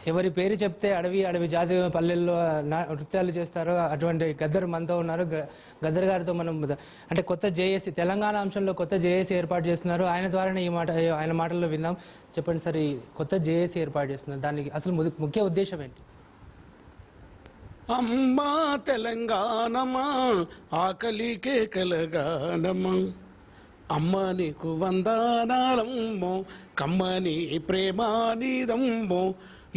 ఎవరి పేరు చెప్తే అడవి జాతి పల్లెల్లో నృత్యాలు చేస్తారో అటువంటి గద్దర్ మనతో ఉన్నారు. గద్దర్ గారితో మనం అంటే కొత్త జేఏసీ తెలంగాణ అంశంలో కొత్త జేఏసీ ఏర్పాటు చేస్తున్నారు. ఆయన ద్వారానే ఆయన మాటల్లో విందాం. చెప్పండి సార్, ఈ కొత్త జేఏసీ ఏర్పాటు చేస్తున్నారు, దానికి అసలు ముఖ్య ఉద్దేశం ఏంటి? అమ్మా తెలంగాణమా ఆకలికే కలగానమ్మా, అమ్మ నీకు వందనాలమ్మో, కమ్మని ప్రేమ నీదమ్మో,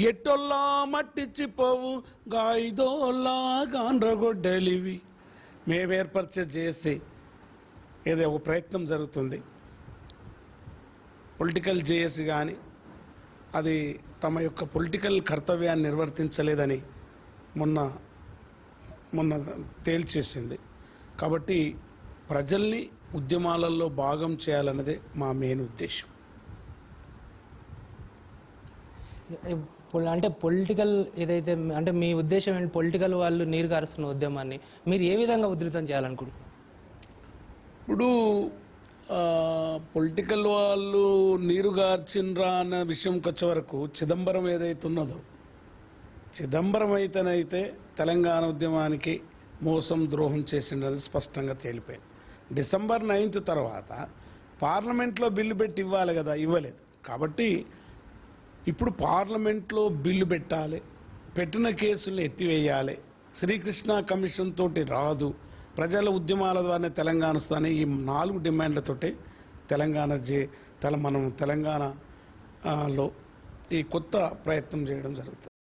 ఎట్టొల్లా మట్టిచ్చిపోవు గాయిదోల్లా గాండ్రగొడ్డలివి. మేము ఏర్పరిచే చేసి ఏదో ఒక ప్రయత్నం జరుగుతుంది. పొలిటికల్ జేఏసీ కానీ అది తమ యొక్క పొలిటికల్ కర్తవ్యాన్ని నిర్వర్తించలేదని మొన్న తేల్చేసింది. కాబట్టి ప్రజల్ని ఉద్యమాలలో భాగం చేయాలన్నదే మా మెయిన్ ఉద్దేశం. అంటే పొలిటికల్ ఏదైతే అంటే మీ ఉద్దేశం ఏంటి? పొలిటికల్ వాళ్ళు నీరు కారుస్తున్న ఉద్యమాన్ని మీరు ఏ విధంగా ఉధృతం చేయాలనుకుంటున్నారు? ఇప్పుడు పొలిటికల్ వాళ్ళు నీరు గార్చిన్రా అన్న విషయంకి వచ్చే వరకు చిదంబరం ఏదైతే ఉన్నదో, చిదంబరం అయితేనైతే తెలంగాణ ఉద్యమానికి మోసం ద్రోహం చేసిండది స్పష్టంగా తేలిపోయింది. December 9th తర్వాత పార్లమెంట్లో బిల్లు పెట్టి ఇవ్వాలి కదా, ఇవ్వలేదు. కాబట్టి ఇప్పుడు పార్లమెంట్లో బిల్లు పెట్టాలి, పెట్టిన కేసులు ఎత్తివేయాలి, శ్రీకృష్ణ కమిషన్ తోటి రాదు, ప్రజల ఉద్యమాల ద్వారానే తెలంగాణ వస్తానే ఈ 4 డిమాండ్లతోటి మనం తెలంగాణలో ఈ కొత్త ప్రయత్నం చేయడం జరుగుతుంది.